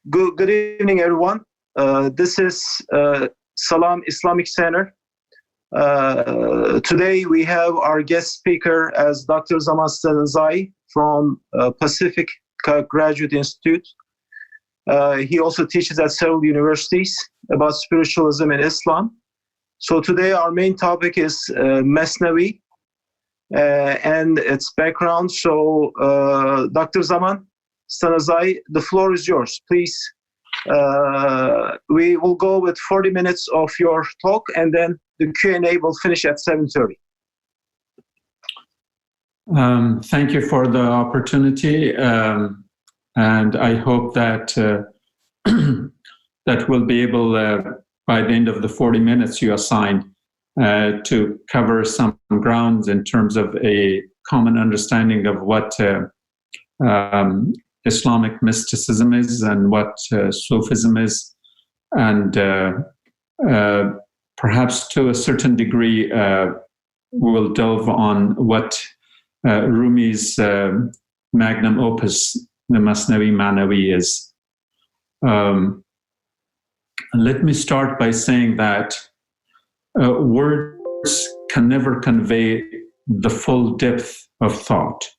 Good evening, everyone. This is Salaam Islamic Center. Today we have our guest speaker as Dr. Zaman Stanizai from Pacific Graduate Institute. He also teaches at several universities about spiritualism in Islam. So today our main topic is Masnawi and its background. So Dr. Zaman Stanizai, the floor is yours. Please, we will go with 40 minutes of your talk, and then the Q&A will finish at 7:30. Thank you for the opportunity, and I hope that that we'll be able, by the end of the 40 minutes you assigned, to cover some grounds in terms of a common understanding of what Islamic mysticism is and what Sufism is, and perhaps to a certain degree we'll delve on what Rumi's magnum opus, the Masnawi Manawi, is. Let me start by saying that words can never convey the full depth of thought.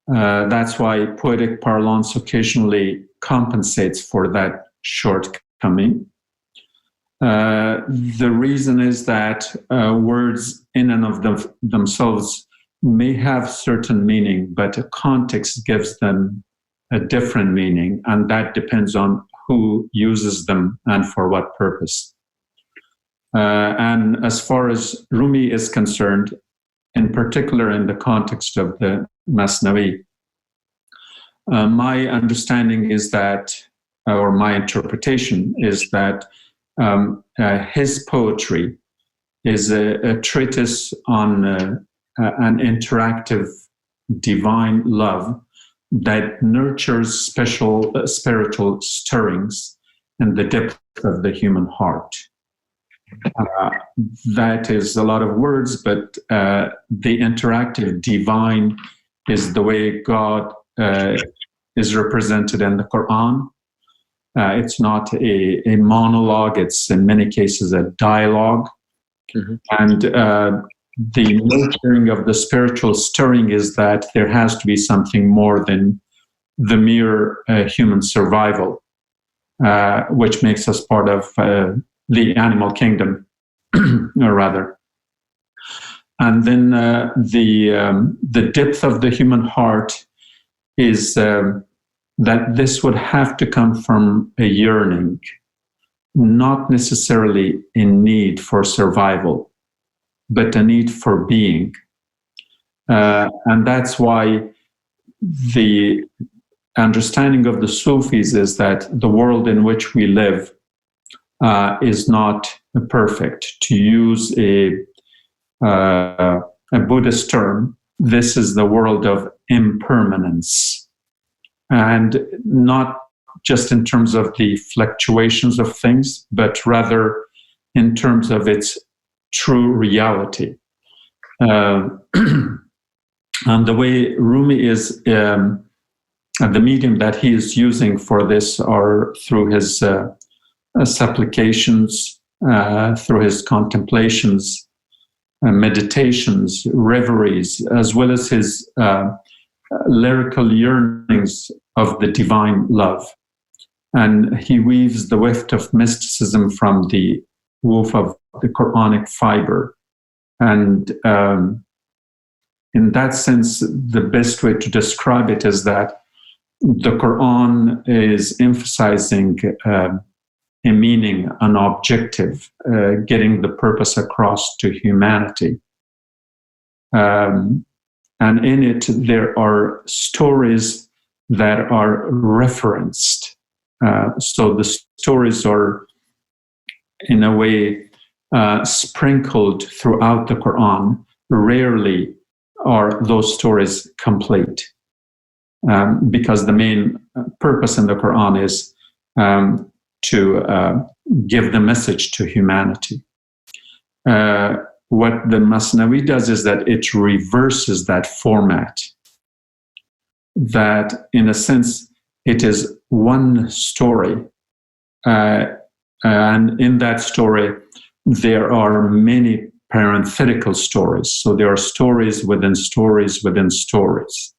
That's why poetic parlance occasionally compensates for that shortcoming. The reason is that words in and of themselves may have certain meaning, but a context gives them a different meaning, and that depends on who uses them and for what purpose. And as far as Rumi is concerned, in particular in the context of the Masnawi, my understanding is that, or my interpretation is that his poetry is a treatise on an interactive divine love that nurtures special spiritual stirrings in the depth of the human heart. That is a lot of words, but the interactive divine is the way God is represented in the Quran. It's not a monologue, it's in many cases a dialogue. Mm-hmm. And the nurturing of the spiritual stirring is that there has to be something more than the mere human survival, which makes us part of the animal kingdom, or rather. And then the depth of the human heart is that this would have to come from a yearning, not necessarily a need for survival, but a need for being. And that's why the understanding of the Sufis is that the world in which we live is not perfect. To use a Buddhist term, this is the world of impermanence. And not just in terms of the fluctuations of things, but rather in terms of its true reality. And the way Rumi is, the medium that he is using for this are through his supplications, through his contemplations, meditations, reveries, as well as his lyrical yearnings of the divine love. And he weaves the weft of mysticism from the woof of the Quranic fiber. And in that sense, the best way to describe it is that the Quran is emphasizing a meaning, an objective, getting the purpose across to humanity. And in it, there are stories that are referenced. So the stories are, in a way, sprinkled throughout the Quran. Rarely are those stories complete, because the main purpose in the Quran is to give the message to humanity. What the Masnawi does is that it reverses that format. That, in a sense, it is one story. And in that story, there are many parenthetical stories. So there are stories within stories within stories.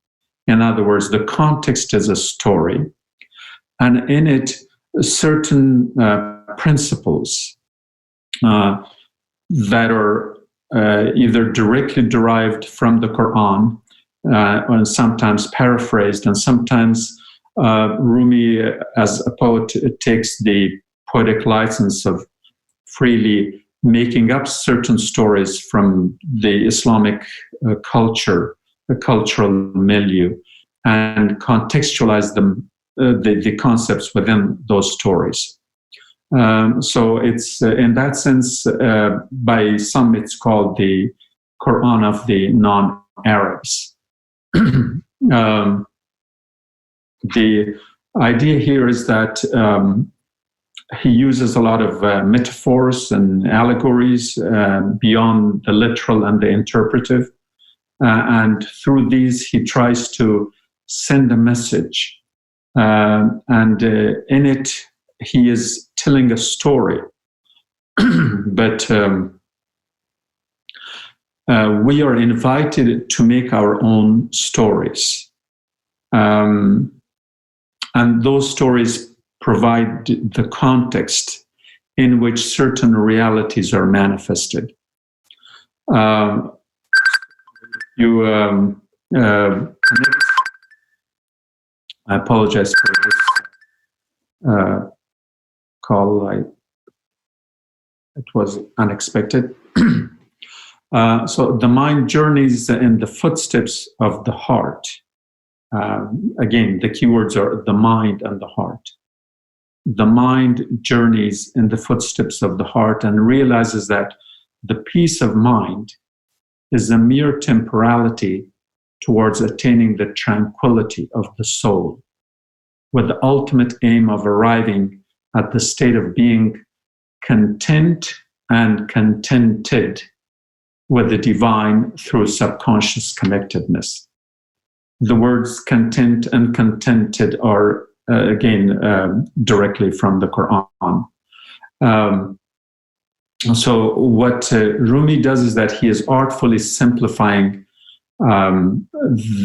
In other words, the context is a story, and in it, certain principles that are either directly derived from the Quran, and sometimes paraphrased, and sometimes Rumi, as a poet, takes the poetic license of freely making up certain stories from the Islamic culture, the cultural milieu, and contextualize them, the concepts within those stories. So it's, in that sense, by some it's called the Quran of the non-Arabs. The idea here is that he uses a lot of metaphors and allegories beyond the literal and the interpretive. And through these, he tries to send a message. And in it, he is telling a story. But we are invited to make our own stories. And those stories provide the context in which certain realities are manifested. I apologize for this call. It was unexpected. So the mind journeys in the footsteps of the heart. Again, the keywords are the mind and the heart. The mind journeys in the footsteps of the heart and realizes that the peace of mind is a mere temporality towards attaining the tranquility of the soul, with the ultimate aim of arriving at the state of being content and contented with the divine through subconscious connectedness. The words content and contented are, again, directly from the Quran. So what Rumi does is that he is artfully simplifying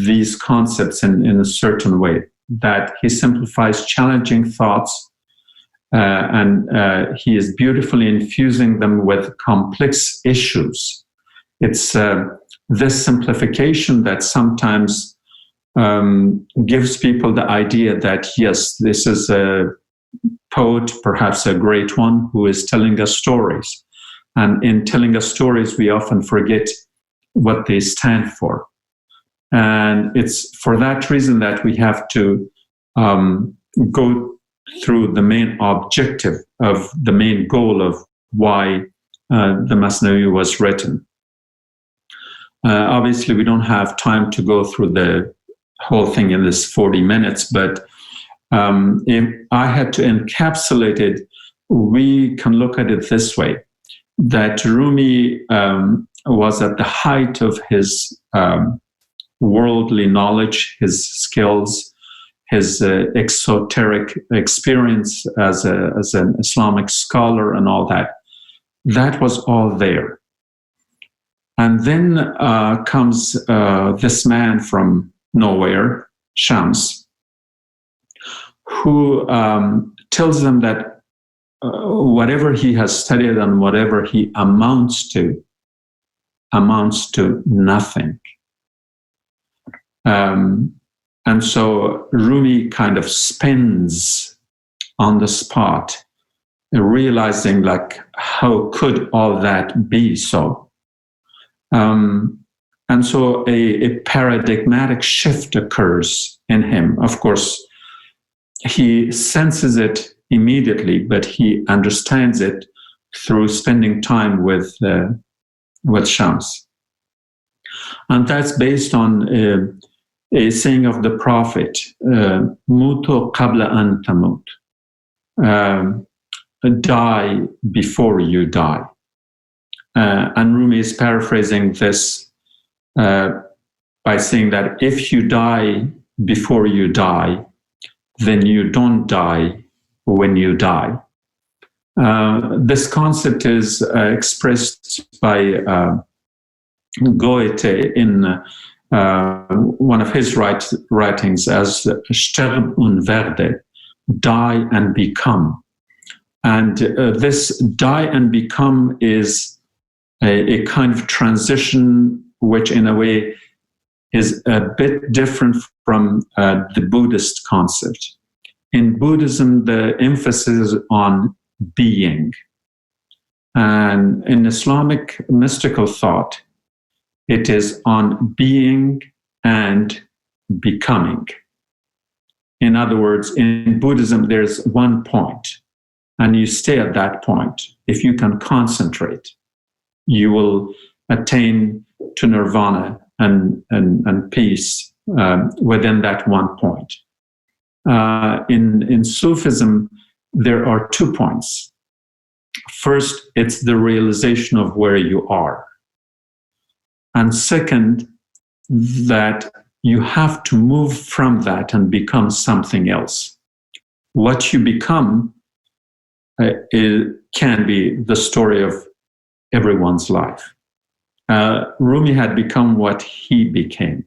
these concepts in a certain way, that he simplifies challenging thoughts and he is beautifully infusing them with complex issues. It's this simplification that sometimes gives people the idea that, yes, this is a poet, perhaps a great one, who is telling us stories. And in telling us stories, we often forget what they stand for. And it's for that reason that we have to go through the main objective of the main goal of why the Masnawi was written. Obviously, we don't have time to go through the whole thing in this 40 minutes, but if I had to encapsulate it, we can look at it this way, that Rumi was at the height of his worldly knowledge, his skills, his exoteric experience as an Islamic scholar and all that. That was all there. And then comes this man from nowhere, Shams, who tells them that whatever he has studied and whatever he amounts to nothing. And so Rumi kind of spins on the spot, realizing like, how could all that be so? And so a paradigmatic shift occurs in him. Of course, he senses it immediately, but he understands it through spending time with Shams. And that's based on a saying of the Prophet, Mutu qabla an tamut. Die before you die. And Rumi is paraphrasing this by saying that if you die before you die, then you don't die when you die. This concept is expressed by Goethe in one of his writings as Sterb und werde, die and become. And this die and become is a kind of transition which in a way is a bit different from the Buddhist concept. In Buddhism, the emphasis is on being. And in Islamic mystical thought, it is on being and becoming. In other words, in Buddhism, there's one point, and you stay at that point. If you can concentrate, you will attain to nirvana and peace within that one point. In Sufism, there are 2 points. First, it's the realization of where you are. And second, that you have to move from that and become something else. What you become can be the story of everyone's life. Rumi had become what he became.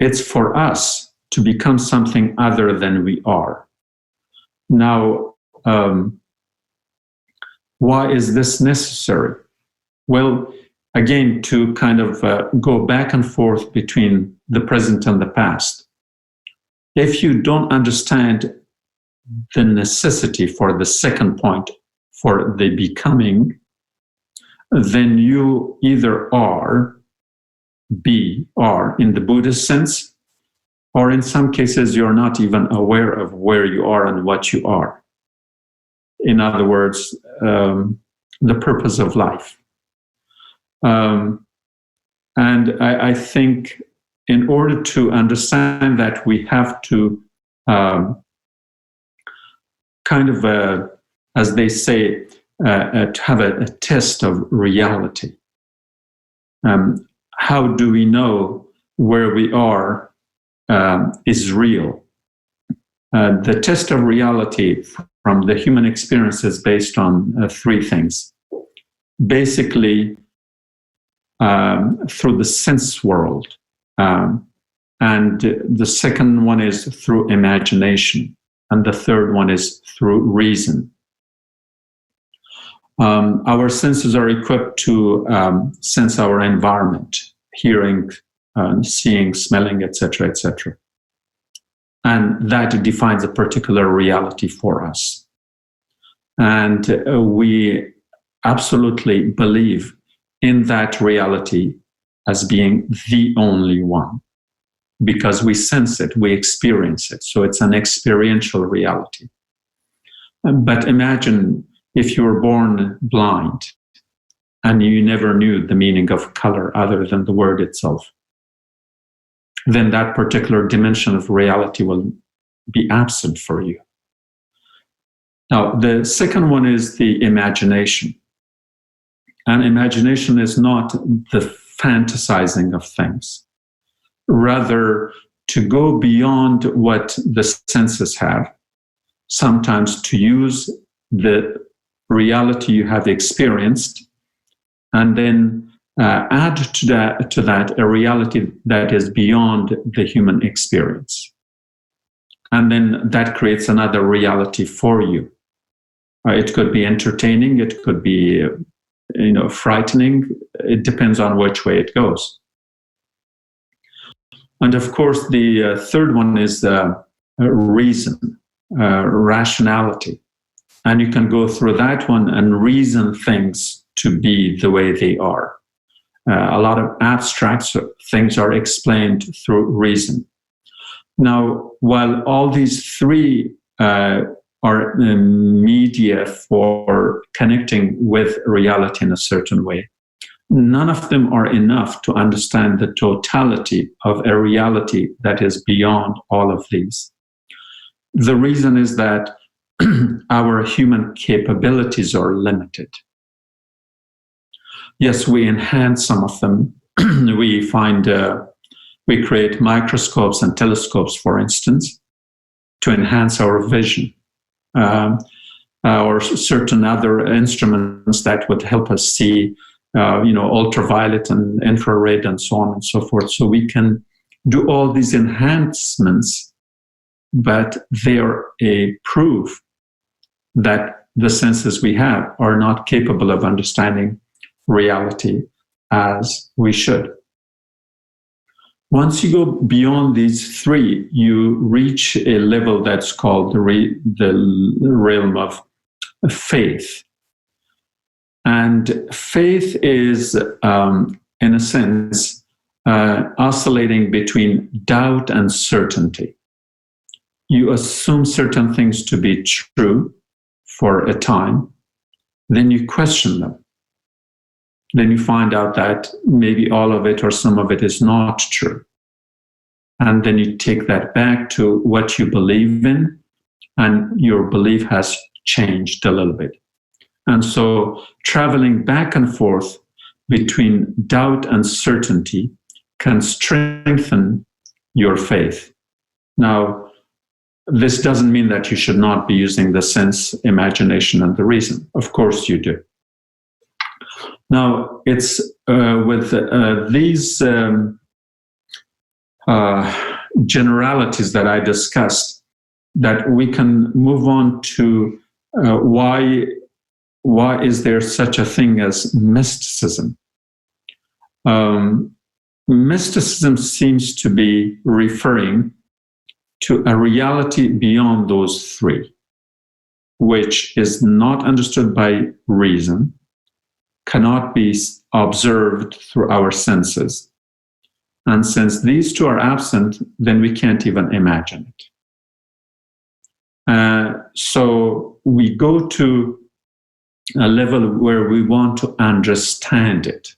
It's for us to become something other than we are. Now, why is this necessary? Well, again, to kind of go back and forth between the present and the past. If you don't understand the necessity for the second point, for the becoming, then you either are, in the Buddhist sense, or in some cases, you're not even aware of where you are and what you are. In other words, the purpose of life. And I think in order to understand that, we have to kind of, as they say, to have a test of reality. How do we know where we are is real? The test of reality from the human experience is based on 3 things. Basically, through the sense world. And the second one is through imagination. And the third one is through reason. Our senses are equipped to sense our environment, hearing, seeing, smelling, etc., etc. And that defines a particular reality for us. And we absolutely believe in that reality as being the only one, because we sense it, we experience it. So it's an experiential reality. But imagine if you were born blind and you never knew the meaning of color other than the word itself. Then that particular dimension of reality will be absent for you. Now, the second one is the imagination. And imagination is not the fantasizing of things. Rather, to go beyond what the senses have, sometimes to use the reality you have experienced, and then add to that a reality that is beyond the human experience. And then that creates another reality for you. It could be entertaining, it could be frightening. It depends on which way it goes. And of course, the third one is reason, rationality. And you can go through that one and reason things to be the way they are. A lot of abstract things are explained through reason. Now, while all these 3 are media for connecting with reality in a certain way, none of them are enough to understand the totality of a reality that is beyond all of these. The reason is that our human capabilities are limited. Yes, we enhance some of them. We create microscopes and telescopes, for instance, to enhance our vision, or certain other instruments that would help us see, ultraviolet and infrared and so on and so forth. So we can do all these enhancements, but they are a proof that the senses we have are not capable of understanding reality as we should. Once you go beyond these three, you reach a level that's called the realm of faith. And faith is, in a sense, oscillating between doubt and certainty. You assume certain things to be true for a time, then you question them. Then you find out that maybe all of it or some of it is not true. And then you take that back to what you believe in, and your belief has changed a little bit. And so traveling back and forth between doubt and certainty can strengthen your faith. Now, this doesn't mean that you should not be using the sense, imagination, and the reason. Of course you do. Now, it's with these generalities that I discussed that we can move on to why is there such a thing as mysticism? Mysticism seems to be referring to a reality beyond those three, which is not understood by reason, cannot be observed through our senses. And since these two are absent, then we can't even imagine it. So we go to a level where we want to understand it.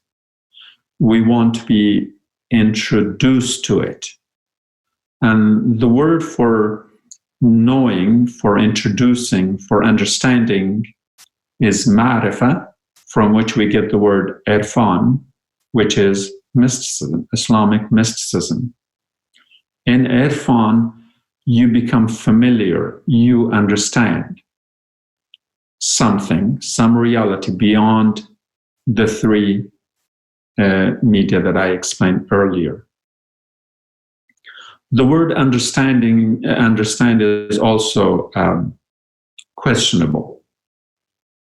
We want to be introduced to it. And the word for knowing, for introducing, for understanding is ma'rifah, from which we get the word irfan, which is mysticism, Islamic mysticism. In irfan, you become familiar, you understand something, some reality beyond the three media that I explained earlier. The word understand is also questionable.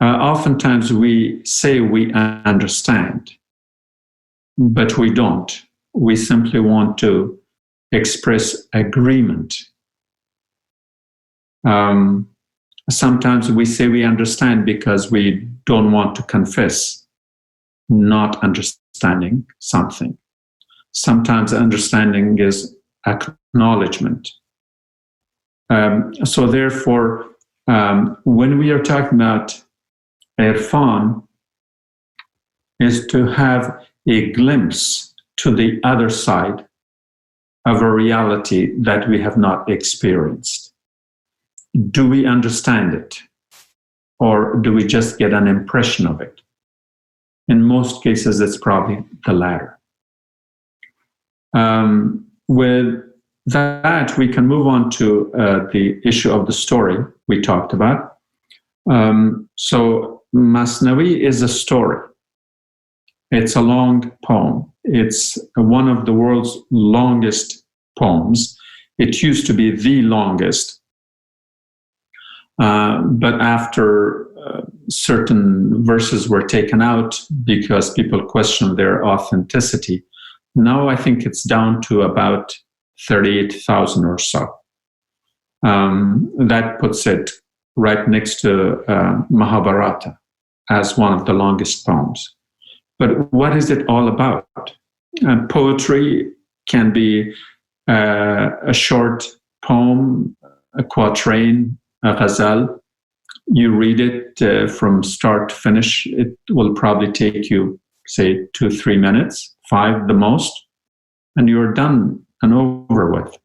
Oftentimes we say we understand, but we don't. We simply want to express agreement. Sometimes we say we understand because we don't want to confess not understanding something. Sometimes understanding is acknowledgement. So therefore, when we are talking about irfan, is to have a glimpse to the other side of a reality that we have not experienced. Do we understand it? Or do we just get an impression of it? In most cases, it's probably the latter. With that, we can move on to the issue of the story we talked about. So Masnawi is a story. It's a long poem. It's one of the world's longest poems. It used to be the longest. But after certain verses were taken out because people questioned their authenticity, now I think it's down to about 38,000 or so. That puts it right next to Mahabharata as one of the longest poems. But what is it all about? Poetry can be a short poem, a quatrain, a ghazal. You read it from start to finish. It will probably take you, say, 2-3 minutes, 5 the most, and you're done and over with.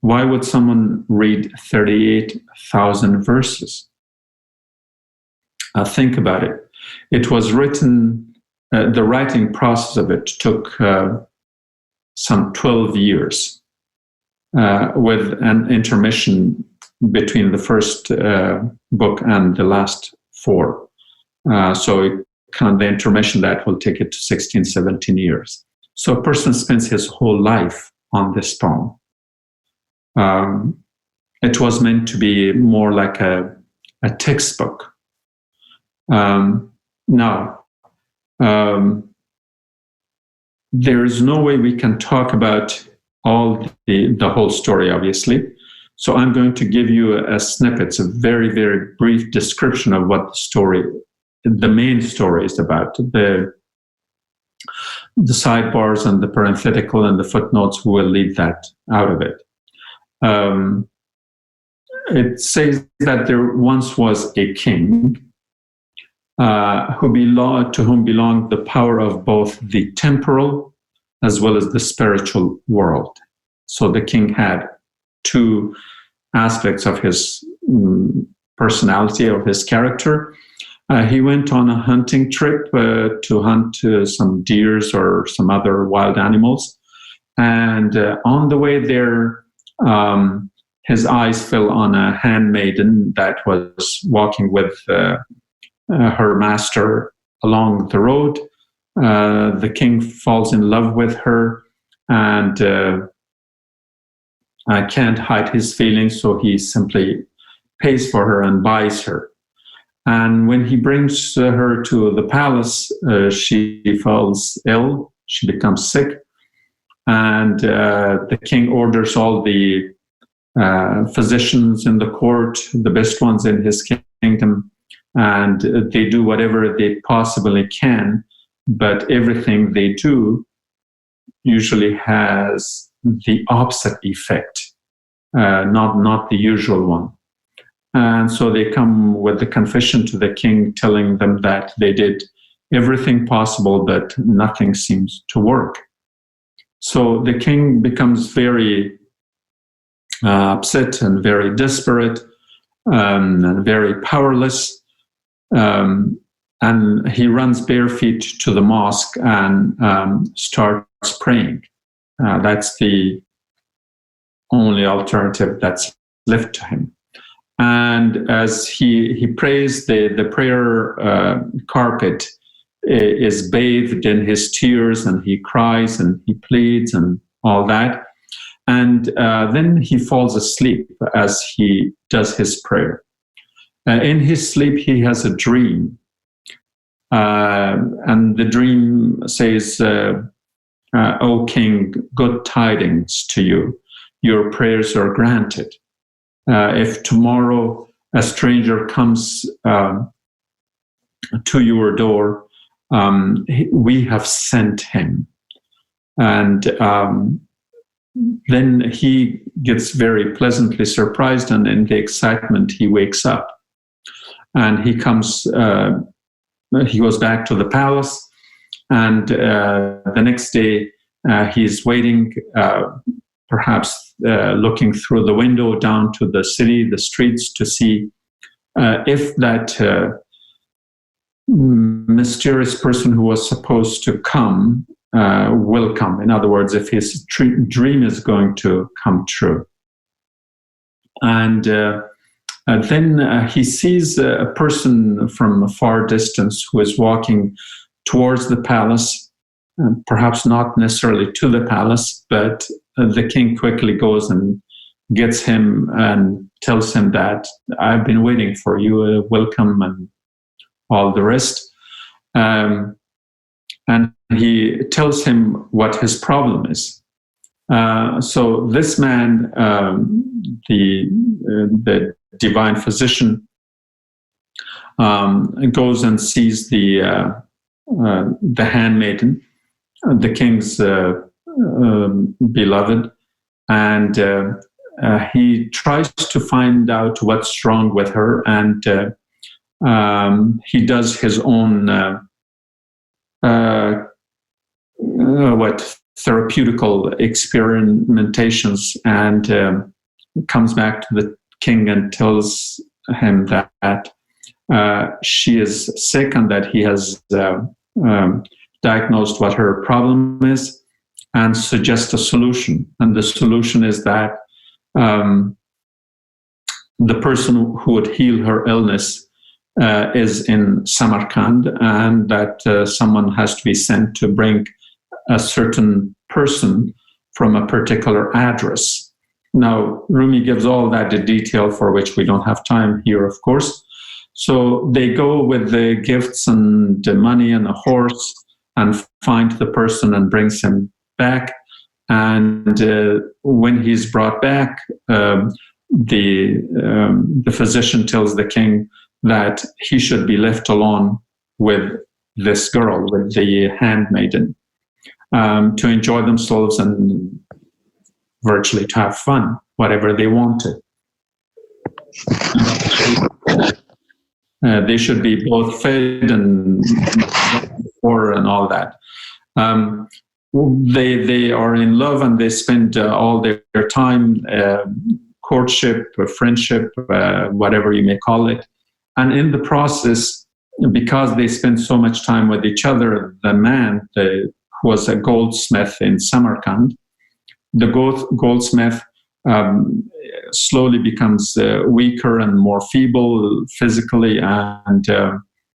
Why would someone read 38,000 verses? Think about it. It was written, the writing process of it took some 12 years. with an intermission between the first book and the last four. So kind of the intermission that will take it to 16, 17 years. So a person spends his whole life on this poem. It was meant to be more like a textbook. Now, there is no way we can talk about all the whole story, obviously. So I'm going to give you a snippet, a very, very brief description of what the main story is about. The sidebars and the parenthetical and the footnotes will leave that out of it. It says that there once was a king to whom belonged the power of both the temporal as well as the spiritual world. So the king had two aspects of his personality, or his character. He went on a hunting trip to hunt some deers or some other wild animals. And on the way there, his eyes fell on a handmaiden that was walking with her master along the road. The king falls in love with her, and can't hide his feelings, so he simply pays for her and buys her. And when he brings her to the palace, she falls ill, she becomes sick, and the king orders all the physicians in the court, the best ones in his kingdom, and they do whatever they possibly can, but everything they do usually has the opposite effect, not the usual one. And so they come with the confession to the king, telling them that they did everything possible, but nothing seems to work. So the king becomes very upset and very desperate, and very powerless. And he runs bare feet to the mosque and starts praying. That's the only alternative that's left to him. And as he prays, the prayer carpet is bathed in his tears, and he cries and he pleads and all that. And then he falls asleep as he does his prayer. In his sleep, he has a dream. And the dream says, O king, good tidings to you. Your prayers are granted. If tomorrow a stranger comes to your door, we have sent him. And then he gets very pleasantly surprised, and in the excitement, he wakes up. And he goes back to the palace, and the next day he's waiting, perhaps looking through the window down to the city, the streets, to see if that mysterious person who was supposed to come will come. In other words, if his dream is going to come true. And then he sees a person from a far distance who is walking towards the palace, perhaps not necessarily to the palace, but the king quickly goes and gets him and tells him that I've been waiting for you, welcome, and all the rest. And he tells him what his problem is. So this man, the divine physician, goes and sees the handmaiden, the king's beloved, and he tries to find out what's wrong with her, and he does his own therapeutical experimentations, and comes back to the king and tells him that she is sick and that he has diagnosed what her problem is and suggests a solution. And the solution is that the person who would heal her illness is in Samarkand, and that someone has to be sent to bring a certain person from a particular address. Now, Rumi gives all that in detail, for which we don't have time here, of course. So they go with the gifts and the money and a horse and find the person and brings him back. And when he's brought back, the physician tells the king that he should be left alone with this girl, with the handmaiden, to enjoy themselves and virtually to have fun, whatever they wanted. They should be both fed and all that. They are in love and they spend all their time, courtship, friendship, whatever you may call it. And in the process, because they spend so much time with each other, the man who was a goldsmith in Samarkand, the goldsmith slowly becomes weaker and more feeble physically, and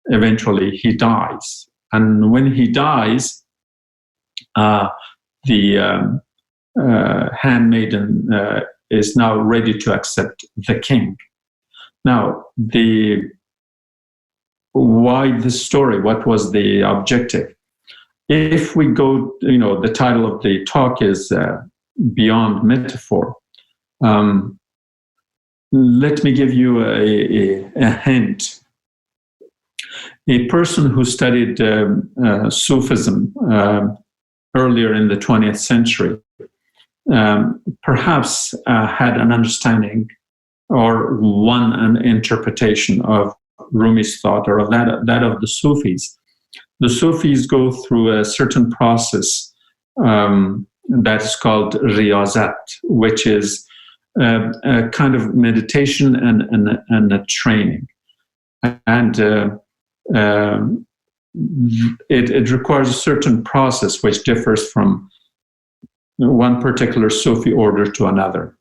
eventually he dies. And when he dies, the handmaiden is now ready to accept the king. Now, why this story? What was the objective? If we go, the title of the talk is Beyond Metaphor. Let me give you a hint. A person who studied Sufism earlier in the 20th century perhaps had an understanding or an interpretation of Rumi's thought, or of that of the Sufis. The Sufis go through a certain process that is called riyazat, which is a kind of meditation and a training. And it requires a certain process which differs from one particular Sufi order to another.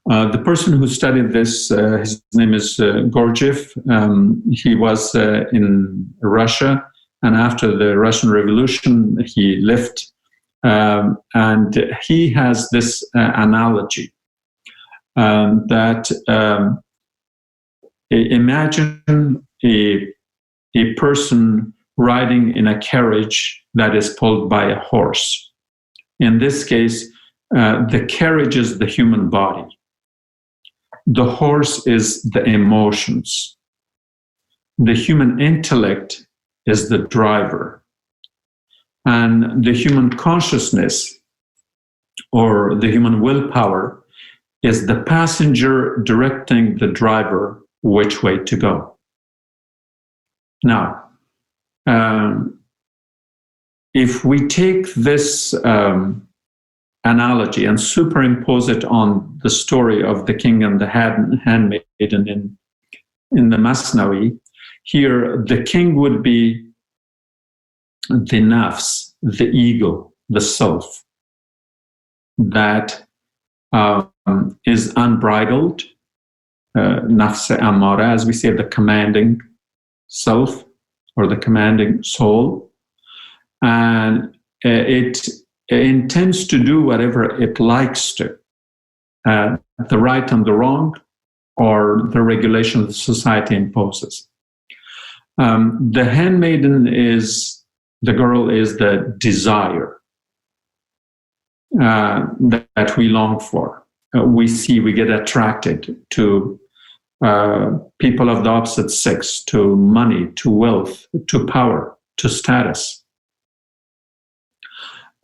The person who studied this, his name is Gurdjieff. He was in Russia, and after the Russian Revolution, he left. And he has this analogy that imagine a person riding in a carriage that is pulled by a horse. In this case, the carriage is the human body. The horse is the emotions. The human intellect is the driver. And the human consciousness, or the human willpower, is the passenger directing the driver which way to go. Now, if we take this analogy and superimpose it on the story of the king and the handmaiden in the Masnawi, here the king would be the nafs, the ego, the self, that is unbridled, nafs amara, as we say, the commanding self or the commanding soul, and it intends to do whatever it likes to, the right and the wrong, or the regulation the society imposes. The handmaiden the girl is the desire that we long for. We get attracted to people of the opposite sex, to money, to wealth, to power, to status.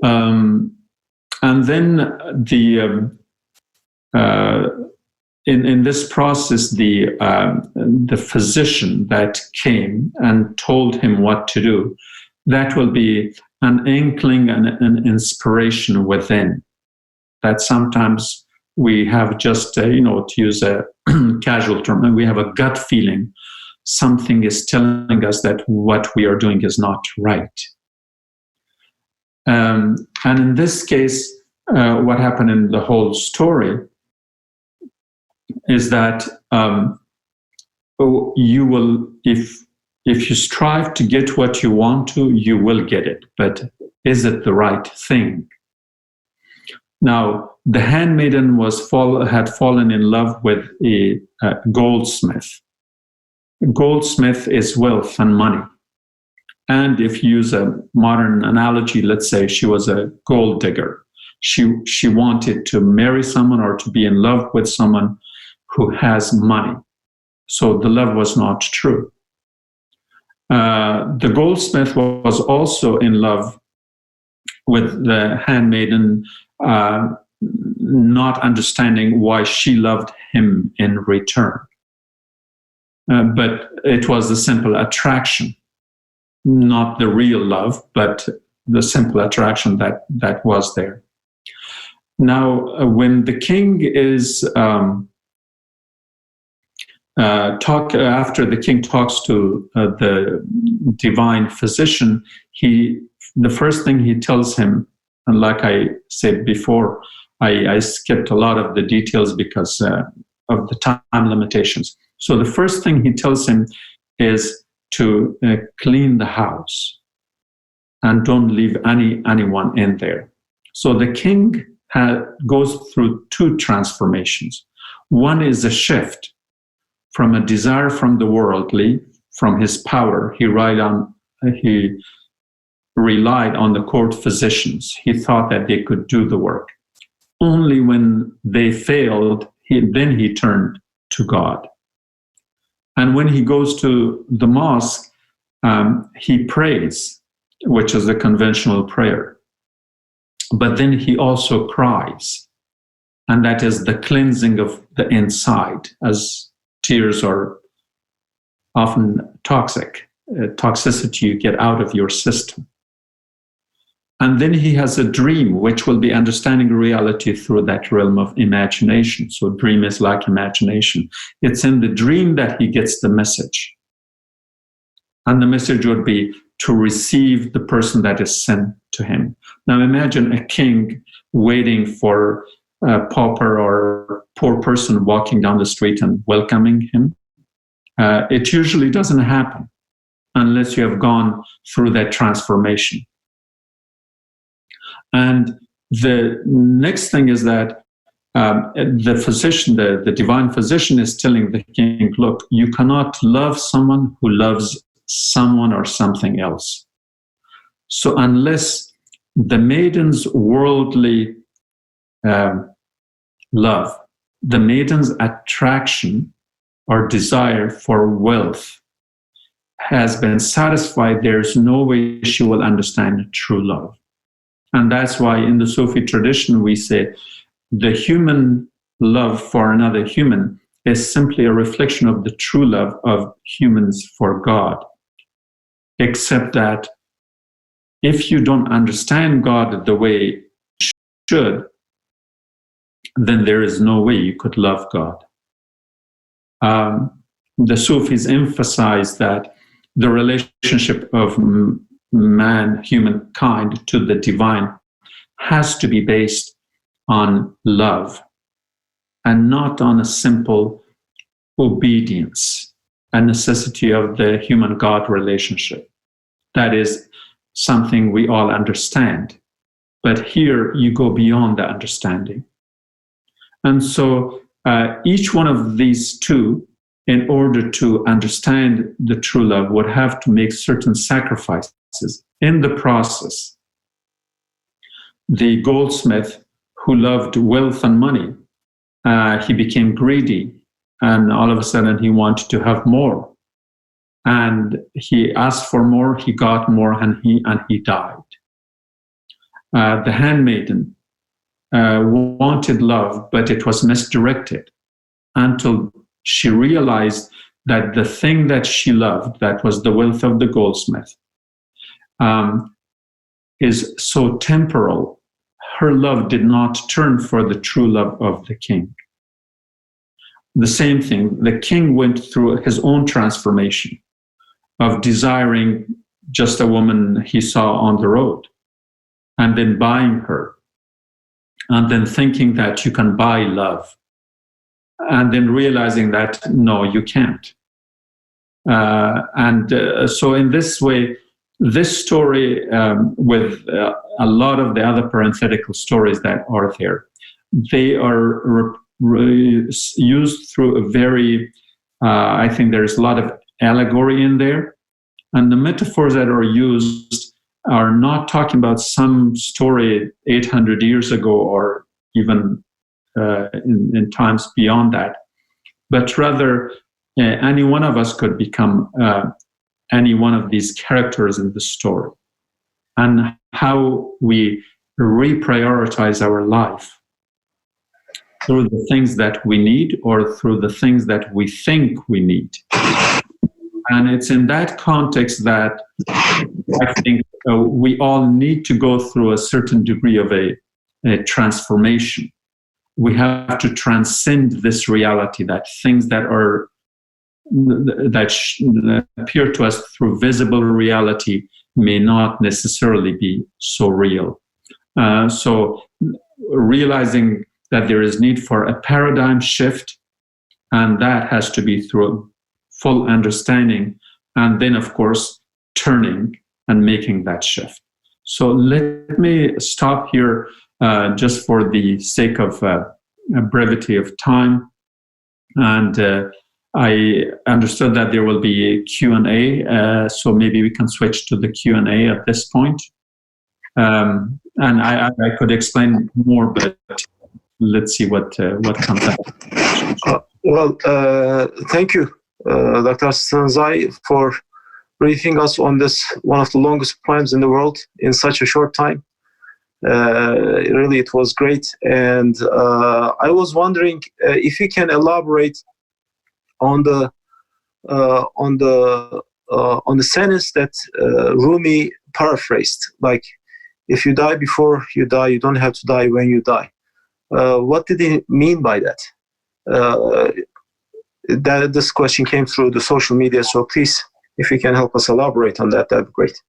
And then in this process, the physician that came and told him what to do, that will be an inkling and an inspiration within. That sometimes we have just, to use a casual term, and we have a gut feeling something is telling us that what we are doing is not right. And in this case, what happened in the whole story is that you will, if you strive to get what you want to, you will get it. But is it the right thing? Now, the handmaiden had fallen in love with a goldsmith. Goldsmith is wealth and money. And if you use a modern analogy, let's say she was a gold digger. She wanted to marry someone or to be in love with someone who has money. So the love was not true. The goldsmith was also in love with the handmaiden, not understanding why she loved him in return. But it was the simple attraction, not the real love, but the simple attraction that was there. Now, when the king is after the king talks to the divine physician, the first thing he tells him, and like I said before, I skipped a lot of the details because of the time limitations. So the first thing he tells him is to clean the house and don't leave anyone in there. So the king goes through two transformations. One is a shift from a desire from the worldly, from his power. He relied on the court physicians. He thought that they could do the work. Only when they failed, then he turned to God. And when he goes to the mosque, he prays, which is a conventional prayer. But then he also cries. And that is the cleansing of the inside, as tears are often toxic, toxicity you get out of your system. And then he has a dream, which will be understanding reality through that realm of imagination. So dream is like imagination. It's in the dream that he gets the message. And the message would be to receive the person that is sent to him. Now imagine a king waiting for a pauper or poor person walking down the street and welcoming him. It usually doesn't happen unless you have gone through that transformation. And the next thing is that the physician, the divine physician, is telling the king, look, you cannot love someone who loves someone or something else. So unless the maiden's worldly love, the maiden's attraction or desire for wealth has been satisfied, there's no way she will understand true love. And that's why in the Sufi tradition we say the human love for another human is simply a reflection of the true love of humans for God. Except that if you don't understand God the way you should, then there is no way you could love God. The Sufis emphasize that the relationship of man, humankind, to the divine has to be based on love and not on a simple obedience, a necessity of the human-God relationship. That is something we all understand. But here you go beyond the understanding. And so each one of these two, in order to understand the true love, would have to make certain sacrifices. In the process, the goldsmith who loved wealth and money, he became greedy, and all of a sudden he wanted to have more. And he asked for more, he got more, and he died. The handmaiden wanted love, but it was misdirected until she realized that the thing that she loved, that was the wealth of the goldsmith, is so temporal. Her love did not turn for the true love of the king. The same thing, the king went through his own transformation of desiring just a woman he saw on the road and then buying her. and then thinking that you can buy love, and then realizing that no, you can't. So in this way, this story, with a lot of the other parenthetical stories that are there, they are used through a very, I think there's a lot of allegory in there. And the metaphors that are used are not talking about some story 800 years ago or even in times beyond that, but rather any one of us could become any one of these characters in the story, and how we reprioritize our life through the things that we need or through the things that we think we need. And it's in that context that I think we all need to go through a certain degree of a transformation. We have to transcend this reality that things that are that appear to us through visible reality may not necessarily be so real. So realizing that there is need for a paradigm shift, and that has to be through full understanding, and then of course turning and making that shift. So let me stop here just for the sake of brevity of time, and I understood that there will be a Q&A, so maybe we can switch to the Q&A at this point. And I could explain more, but let's see what comes up. Thank you, Dr. Stanizai, for briefing us on this, one of the longest poems in the world in such a short time. Really, it was great. And I was wondering if you can elaborate on the sentence that Rumi paraphrased, like, if you die before you die, you don't have to die when you die. What did he mean by that? This question came through the social media, so please, if you can help us elaborate on that, that'd be great.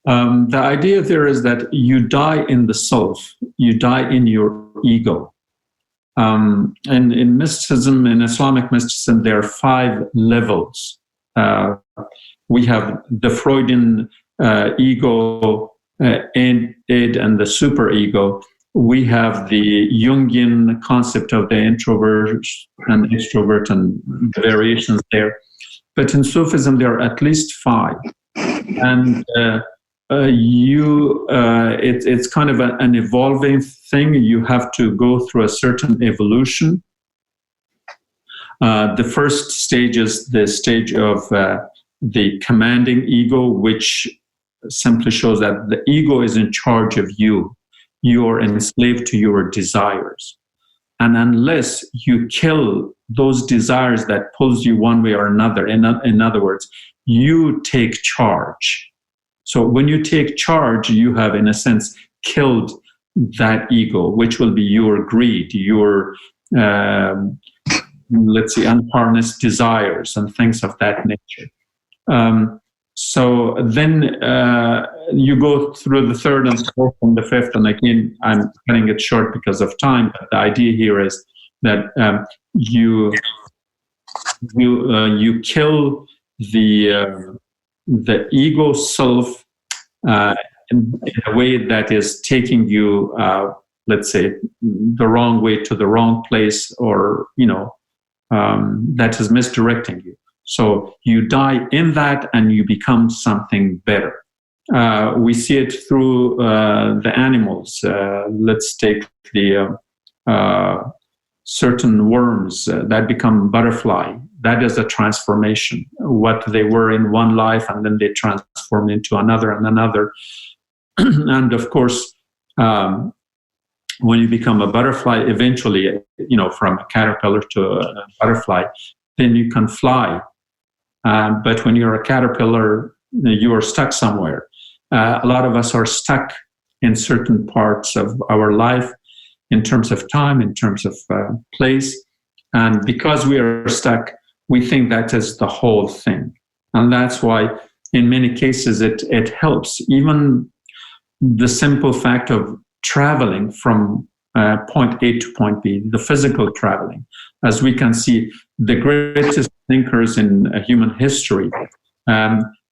The idea there is that you die in the self, you die in your ego. And in mysticism, in Islamic mysticism, there are 5 levels. We have the Freudian ego, id, and the superego. We have the Jungian concept of the introvert and extrovert and the variations there. But in Sufism, there are at least 5. And it's kind of an evolving thing. You have to go through a certain evolution. The first stage is the stage of the commanding ego, which simply shows that the ego is in charge of you. You are enslaved to your desires. And unless you kill those desires that pulls you one way or another, in other words, you take charge. So when you take charge, you have, in a sense, killed that ego, which will be your greed, your, let's say, unharnessed desires and things of that nature. So then you go through the third and fourth and the fifth, and again, I'm cutting it short because of time, but the idea here is that you kill the ego self in a way that is taking you, let's say, the wrong way to the wrong place, or that is misdirecting you. So you die in that and you become something better. We see it through the animals. Let's take the certain worms that become butterfly. That is a transformation. What they were in one life, and then they transform into another and another. And of course, when you become a butterfly, eventually, from a caterpillar to a butterfly, then you can fly. But when you're a caterpillar, you are stuck somewhere. A lot of us are stuck in certain parts of our life, in terms of time, in terms of place. And because we are stuck, we think that is the whole thing. And that's why, in many cases, it helps. Even the simple fact of traveling from point A to point B, the physical traveling. As we can see, the greatest thinkers in human history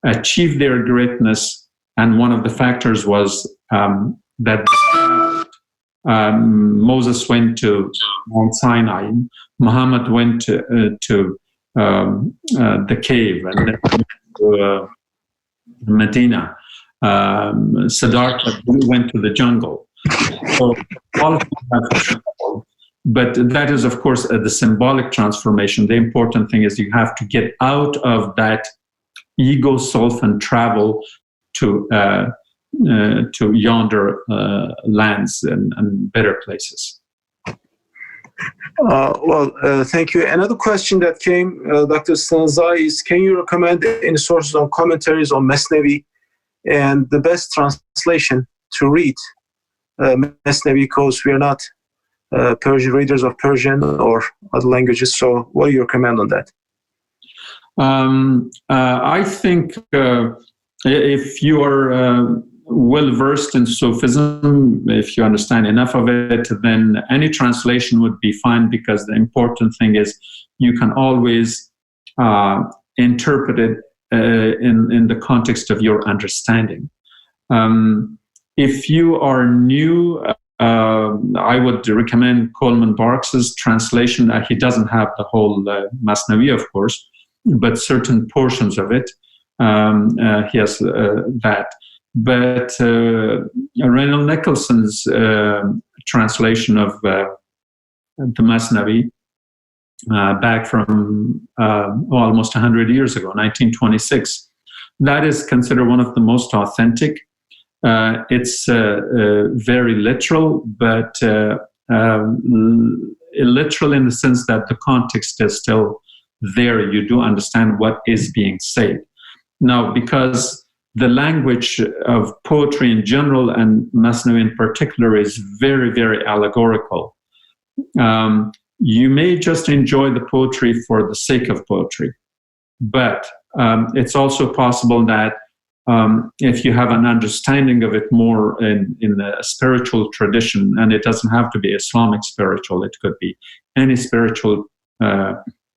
achieved their greatness, and one of the factors was that Moses went to Mount Sinai, Muhammad went to the cave, and then to Medina. Siddhartha went to the jungle. So all of them have traveled, but that is, of course, the symbolic transformation. The important thing is you have to get out of that ego self and travel to yonder lands and better places. Thank you. Another question that came, Dr. Stanizai, is can you recommend any sources on commentaries on Masnawi and the best translation to read Masnawi, because we are not Persian readers of Persian or other languages. So what do you recommend on that? I think if you are well versed in Sufism, if you understand enough of it, then any translation would be fine, because the important thing is you can always interpret it in the context of your understanding. If you are new, I would recommend Coleman Barks's translation. He doesn't have the whole Masnawi, of course, but certain portions of it. He has that. But Reynold Nicholson's translation of the Masnawi back from almost 100 years ago, 1926, that is considered one of the most authentic. It's very literal, but literal in the sense that the context is still there. You do understand what is being said. Now, because the language of poetry in general and Masnawi in particular is very, very allegorical, you may just enjoy the poetry for the sake of poetry. But it's also possible that if you have an understanding of it more in the spiritual tradition, and it doesn't have to be Islamic spiritual, it could be any spiritual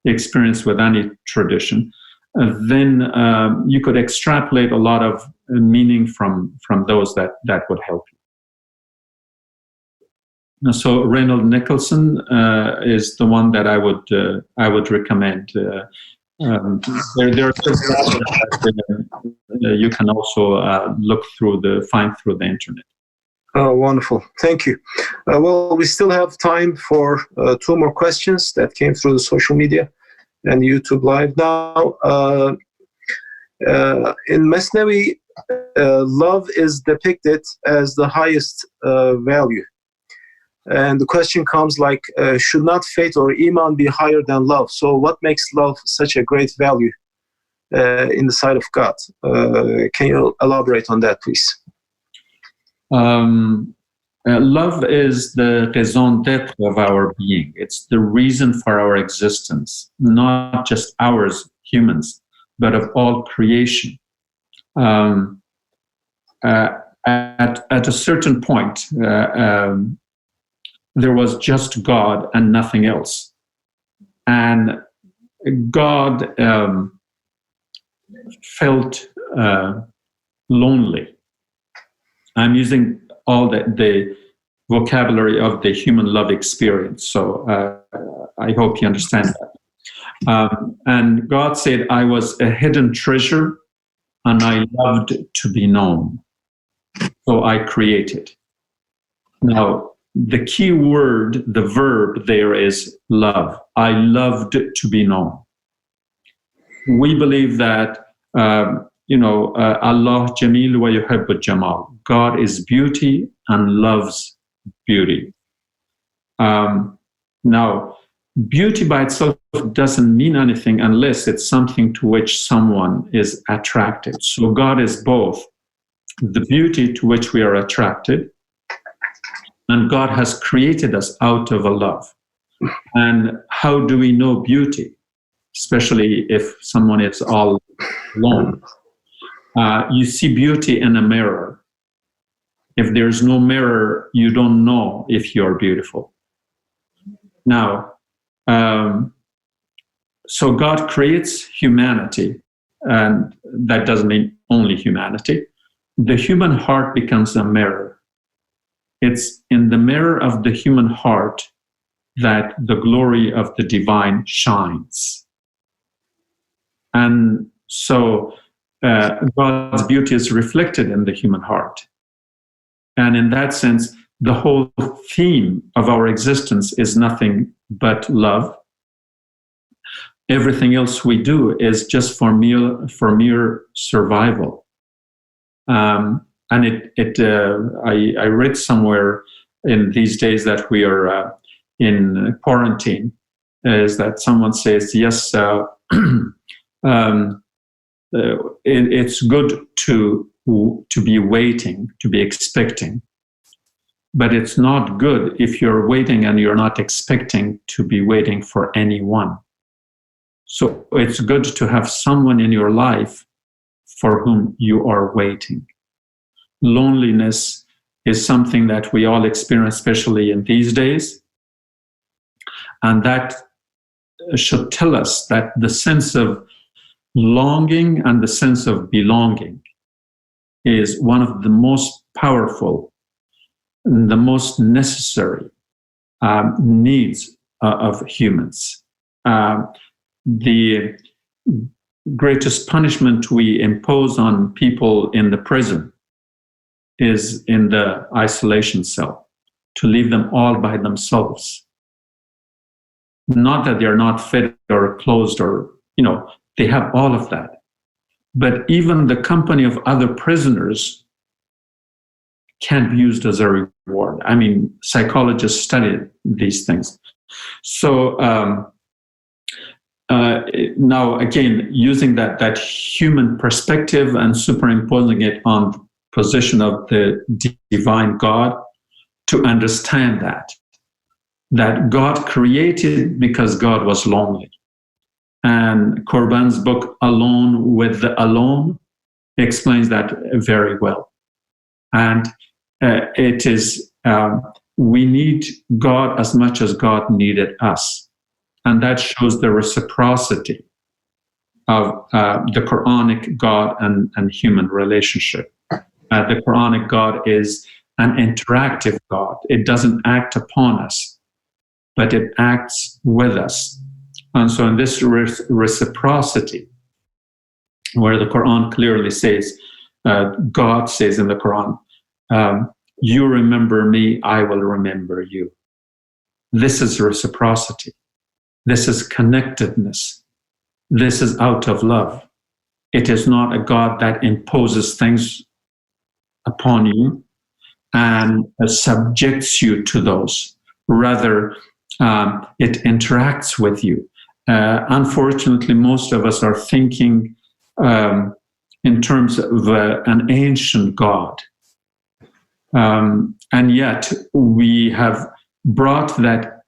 experience with any tradition, then you could extrapolate a lot of meaning from those that would help you. So Reynold Nicholson is the one that I would recommend. There are you can also find through the internet. Oh, wonderful. Thank you. Well, we still have time for 2 more questions that came through the social media and YouTube Live now. In Masnawi, love is depicted as the highest value. And the question comes like, should not faith or iman be higher than love? So what makes love such a great value in the sight of God? Can you elaborate on that, please? Love is the raison d'être of our being. It's the reason for our existence, not just ours, humans, but of all creation. At a certain point, there was just God and nothing else. And God felt lonely. I'm using all the vocabulary of the human love experience. So I hope you understand that. And God said, I was a hidden treasure and I loved to be known. So I created. Now, the key word, the verb there is love. I loved to be known. We believe that, Allah jameel wa yuhibbu jamal. God is beauty and loves beauty. Now, beauty by itself doesn't mean anything unless it's something to which someone is attracted. So God is both the beauty to which we are attracted, and God has created us out of a love. And how do we know beauty? Especially if someone is all alone. You see beauty in a mirror. If there's no mirror, you don't know if you're beautiful. Now, so God creates humanity, and that doesn't mean only humanity. The human heart becomes a mirror. It's in the mirror of the human heart that the glory of the divine shines. And so God's beauty is reflected in the human heart. And in that sense, the whole theme of our existence is nothing but love. Everything else we do is just for mere survival. And I read somewhere in these days that we are in quarantine, is that someone says, yes, it's good to be waiting, to be expecting, but it's not good if you're waiting and you're not expecting to be waiting for anyone. So it's good to have someone in your life for whom you are waiting. Loneliness is something that we all experience, especially in these days. And that should tell us that the sense of longing and the sense of belonging is one of the most powerful and the most necessary needs of humans. The greatest punishment we impose on people in the prison is in the isolation cell, to leave them all by themselves. Not that they're not fed or clothed or, they have all of that. But even the company of other prisoners can be used as a reward. I mean, psychologists study these things. So now, again, using that human perspective and superimposing it on the position of the divine God, to understand that God created because God was lonely. And Corban's book, Alone with the Alone, explains that very well. And it is, we need God as much as God needed us. And that shows the reciprocity of the Quranic God and human relationship. The Quranic God is an interactive God. It doesn't act upon us, but it acts with us. And so in this reciprocity, where the Quran clearly says, God says in the Quran, you remember me, I will remember you. This is reciprocity. This is connectedness. This is out of love. It is not a God that imposes things upon you and subjects you to those. Rather, it interacts with you. Unfortunately, most of us are thinking in terms of an ancient God. And yet we have brought that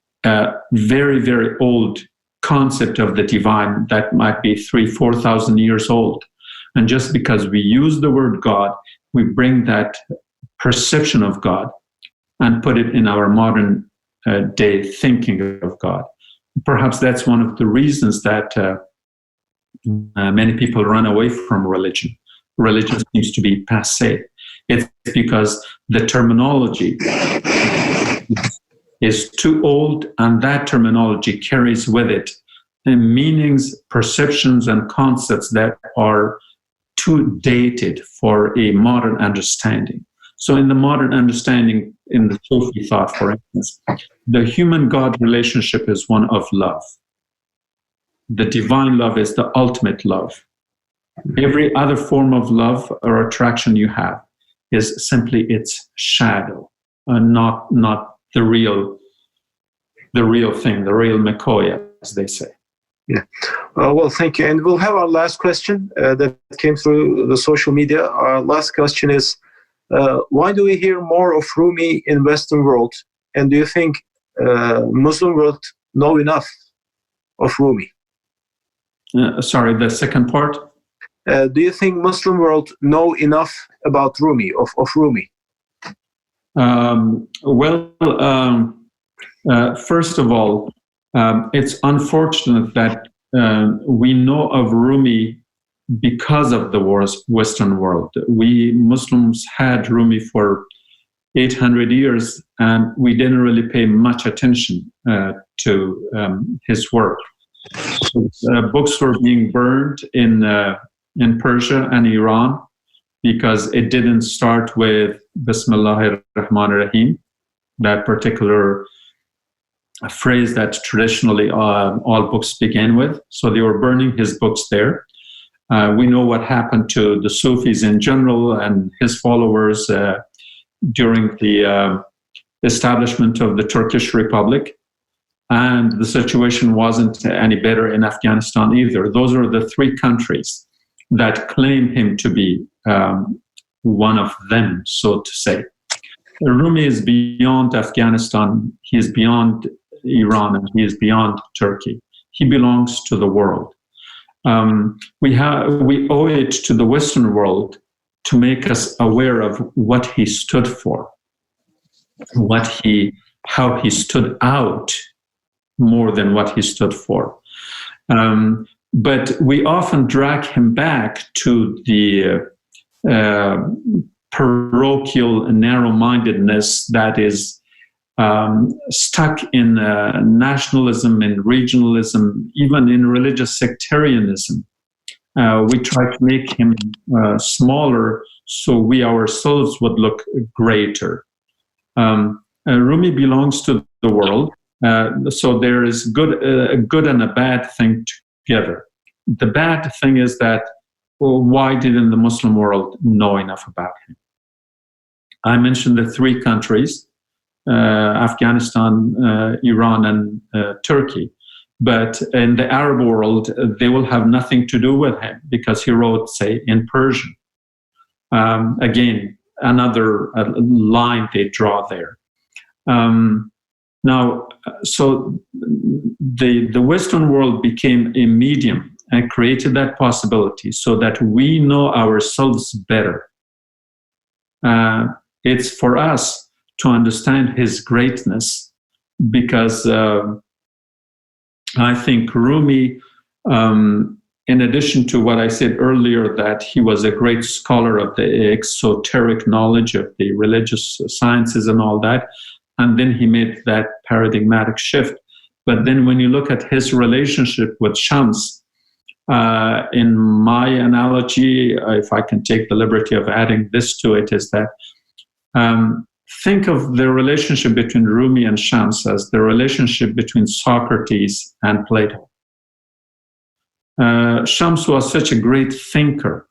very, very old concept of the divine that might be 3,000-4,000 years old. And just because we use the word God, we bring that perception of God and put it in our modern day thinking of God. Perhaps that's one of the reasons that many people run away from religion. Religion seems to be passé. It's because the terminology is too old, and that terminology carries with it meanings, perceptions, and concepts that are too dated for a modern understanding. So in the modern understanding, in the Sufi thought, for instance, the human-God relationship is one of love. The divine love is the ultimate love. Every other form of love or attraction you have is simply its shadow, not the real thing, the real Mikoya, as they say. Yeah. Well, thank you. And we'll have our last question that came through the social media. Our last question is, why do we hear more of Rumi in Western world? And do you think Muslim world know enough of Rumi? Sorry, the second part? Do you think Muslim world know enough about Rumi, of Rumi? First of all, it's unfortunate that we know of Rumi because of the Western world. We Muslims had Rumi for 800 years, and we didn't really pay much attention to his work. Books were being burned in Persia and Iran because it didn't start with Bismillahir Rahmanir Rahim, that particular phrase that traditionally all books begin with. So they were burning his books there. We know what happened to the Sufis in general and his followers during the establishment of the Turkish Republic. And the situation wasn't any better in Afghanistan either. Those are the three countries that claim him to be one of them, so to say. Rumi is beyond Afghanistan, he is beyond Iran, and he is beyond Turkey. He belongs to the world. We owe it to the Western world to make us aware of what he stood for, how he stood out more than what he stood for. But we often drag him back to the parochial narrow-mindedness that is stuck in nationalism, in regionalism, even in religious sectarianism. We try to make him smaller so we ourselves would look greater. Rumi belongs to the world, so there is a good and a bad thing together. The bad thing is that, well, why didn't the Muslim world know enough about him? I mentioned the three countries, Afghanistan, Iran, and Turkey. But in the Arab world, they will have nothing to do with him because he wrote, say, in Persian. Again, another line they draw there. Now, so the Western world became a medium and created that possibility so that we know ourselves better. It's for us to understand his greatness because I think Rumi, in addition to what I said earlier, that he was a great scholar of the exoteric knowledge of the religious sciences and all that, and then he made that paradigmatic shift. But then when you look at his relationship with Shams, in my analogy, if I can take the liberty of adding this to it, is that think of the relationship between Rumi and Shams as the relationship between Socrates and Plato. Shams was such a great thinker.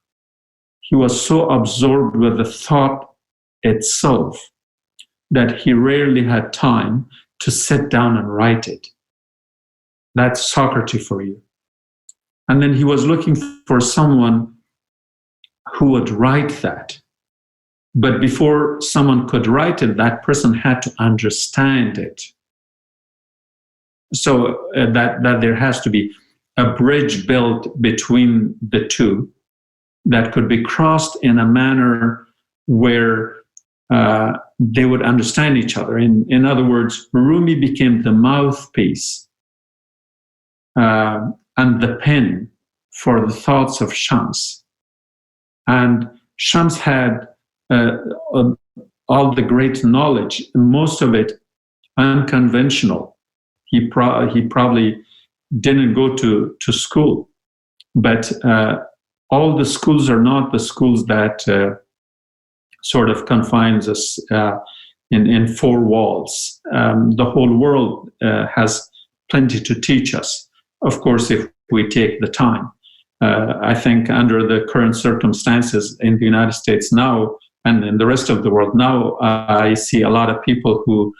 He was so absorbed with the thought itself that he rarely had time to sit down and write it. That's Socrates for you. And then he was looking for someone who would write that. But before someone could write it, that person had to understand it. So that there has to be a bridge built between the two that could be crossed in a manner where they would understand each other. In other words, Rumi became the mouthpiece and the pen for the thoughts of Shams. And Shams had all the great knowledge, most of it unconventional. He probably didn't go to school, but all the schools are not the schools that sort of confines us in four walls. The whole world has plenty to teach us, of course, if we take the time. I think under the current circumstances in the United States now and in the rest of the world now, I see a lot of people who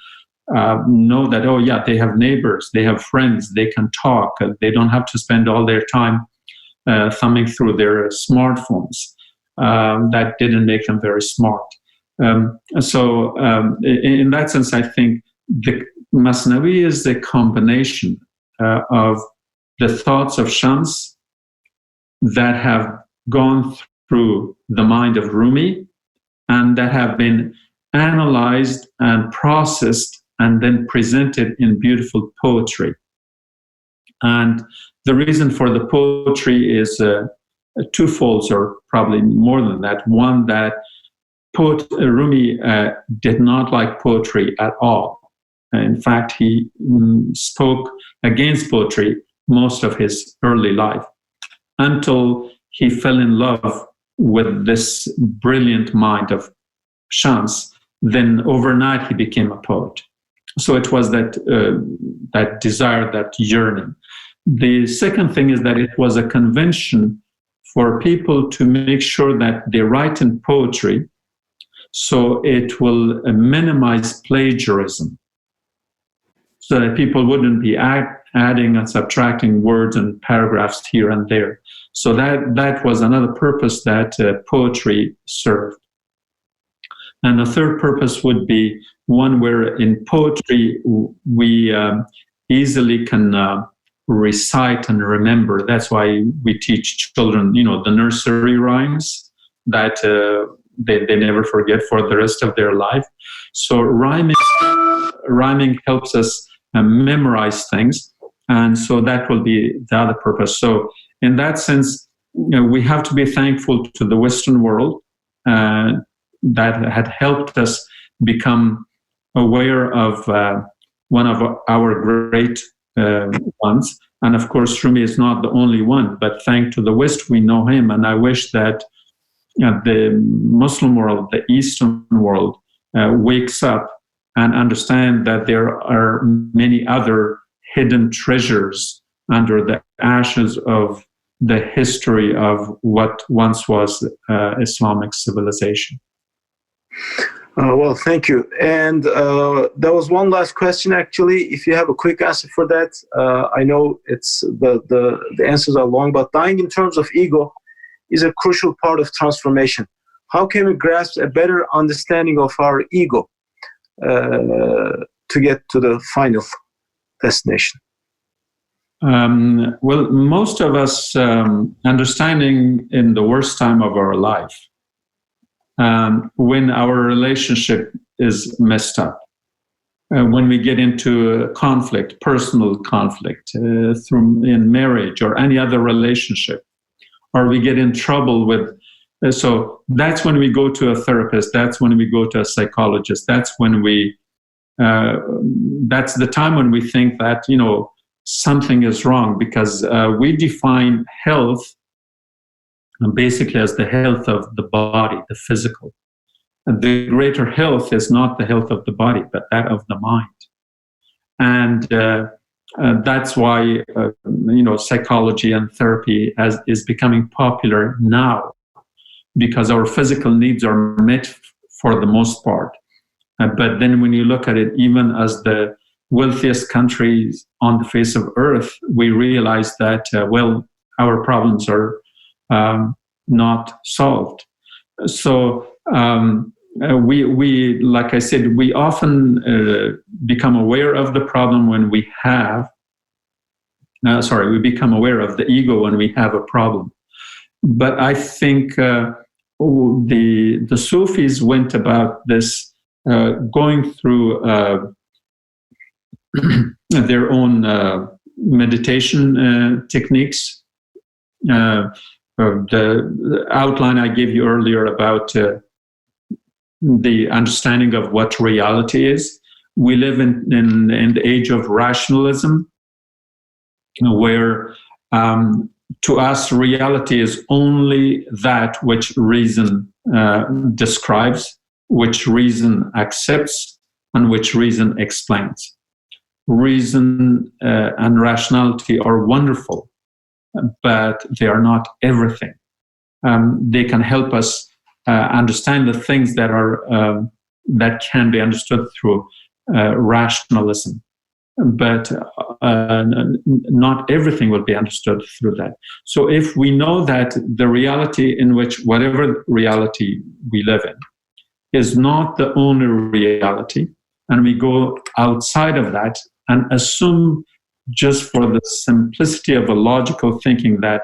know that, oh yeah, they have neighbors, they have friends, they can talk, they don't have to spend all their time thumbing through their smartphones. That didn't make them very smart. So in that sense, I think the Masnawi is the combination of the thoughts of Shams that have gone through the mind of Rumi and that have been analyzed and processed and then presented in beautiful poetry. And the reason for the poetry is twofold, or probably more than that. One, that Rumi did not like poetry at all. In fact, he spoke against poetry most of his early life, until he fell in love with this brilliant mind of Shams. Then overnight he became a poet. So it was that desire, that yearning. The second thing is that it was a convention for people to make sure that they write in poetry, so it will minimize plagiarism, so that people wouldn't be adding and subtracting words and paragraphs here and there. So that was another purpose that poetry served. And the third purpose would be one where in poetry we easily can recite and remember. That's why we teach children, the nursery rhymes that they never forget for the rest of their life. So rhyming helps us memorize things, and so that will be the other purpose. So in that sense, we have to be thankful to the Western world that had helped us become aware of one of our great ones. And of course, Rumi is not the only one, but thanks to the West, we know him. And I wish that the Muslim world, the Eastern world, wakes up and understand that there are many other hidden treasures under the ashes of the history of what once was Islamic civilization. Well, thank you. And there was one last question, actually. If you have a quick answer for that, I know it's the answers are long, but dying in terms of ego is a crucial part of transformation. How can we grasp a better understanding of our ego to get to the final destination? Well, most of us understanding in the worst time of our life, when our relationship is messed up, when we get into conflict, personal conflict, in marriage or any other relationship, or we get in trouble with, so that's when we go to a therapist, that's when we go to a psychologist, that's when that's the time when we think that, something is wrong, because we define health basically as the health of the body, the physical. And the greater health is not the health of the body, but that of the mind. And that's why, psychology and therapy is becoming popular now, because our physical needs are met for the most part. But then when you look at it, even as the wealthiest countries on the face of earth, we realize that, our problems are not solved. So we, like I said, we often become aware of the problem when we have, we become aware of the ego when we have a problem. But I think the Sufis went about this going through their own meditation techniques. The outline I gave you earlier about the understanding of what reality is. We live in the age of rationalism, where to us reality is only that which reason describes, which reason accepts, and which reason explains. Reason and rationality are wonderful, but they are not everything. They can help us understand the things that are that can be understood through rationalism, but not everything will be understood through that. So if we know that the reality in which whatever reality we live in is not the only reality, and we go outside of that and assume, just for the simplicity of a logical thinking, that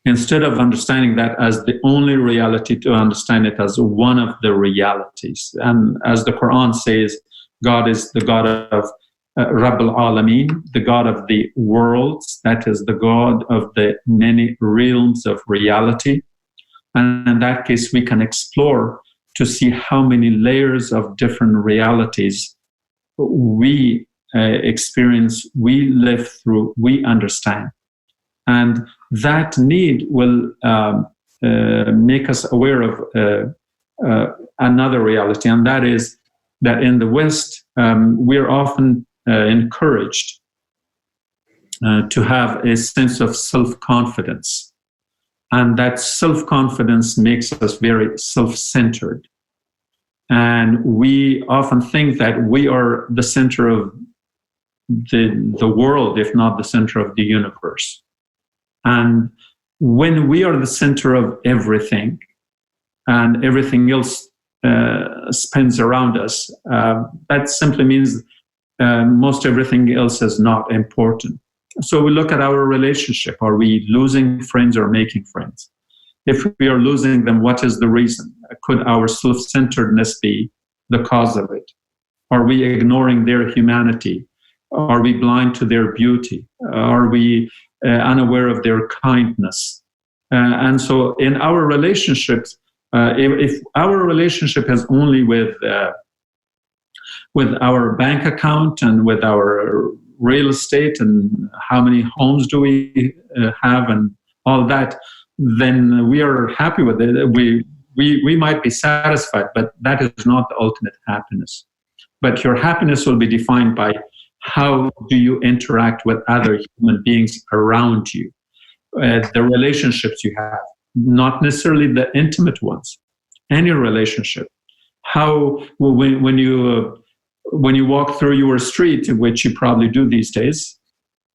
instead of understanding that as the only reality, to understand it as one of the realities. And as the Quran says, God is the God of Rabbul Alameen, the God of the worlds, that is the God of the many realms of reality. And in that case, we can explore to see how many layers of different realities we experience, we live through, we understand. And that need will make us aware of another reality, and that is that in the West, we're often encouraged to have a sense of self-confidence. And that self-confidence makes us very self-centered. And we often think that we are the center of the world, if not the center of the universe. And when we are the center of everything, and everything else spins around us, that simply means most everything else is not important. So we look at our relationship. Are we losing friends or making friends? If we are losing them, what is the reason? Could our self-centeredness be the cause of it? Are we ignoring their humanity? Are we blind to their beauty? Are we unaware of their kindness? And so in our relationships, if our relationship is only with our bank account and with our real estate and how many homes do we have and all that, then we are happy with it. We might be satisfied, but that is not the ultimate happiness. But your happiness will be defined by how do you interact with other human beings around you, the relationships you have, not necessarily the intimate ones, any relationship. How, when you walk through your street, which you probably do these days,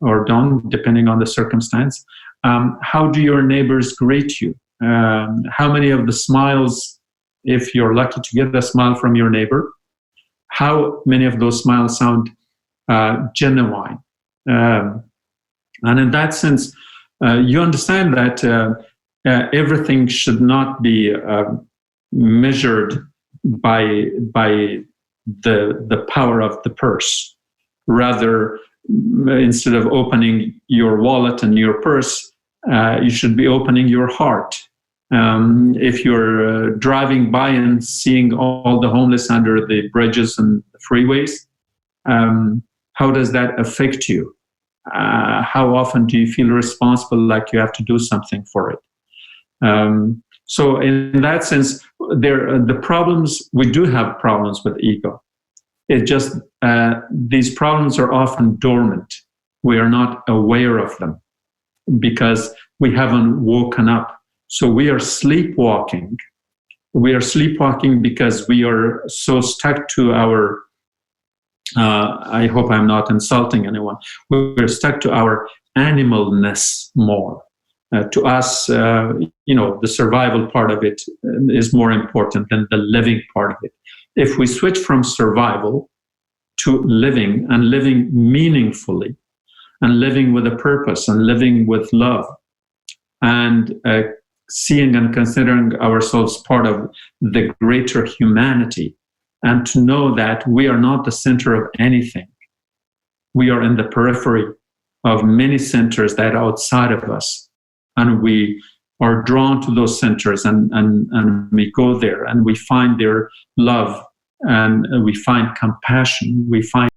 or don't, depending on the circumstance, how do your neighbors greet you? How many of the smiles, if you're lucky to get a smile from your neighbor, how many of those smiles sound genuine? And in that sense, you understand that everything should not be measured by the power of the purse. Rather, instead of opening your wallet and your purse, you should be opening your heart. If you're driving by and seeing all the homeless under the bridges and the freeways, how does that affect you? How often do you feel responsible, like you have to do something for it? So in that sense, the problems, we do have problems with ego. It just, these problems are often dormant. We are not aware of them because we haven't woken up. So we are sleepwalking. We are sleepwalking because we are so stuck to our, I hope I'm not insulting anyone, we're stuck to our animalness more. To us, the survival part of it is more important than the living part of it. If we switch from survival to living, and living meaningfully, and living with a purpose, and living with love, and seeing and considering ourselves part of the greater humanity, and to know that we are not the center of anything. We are in the periphery of many centers that are outside of us. And we are drawn to those centers, and we go there, and we find their love, and we find compassion, we find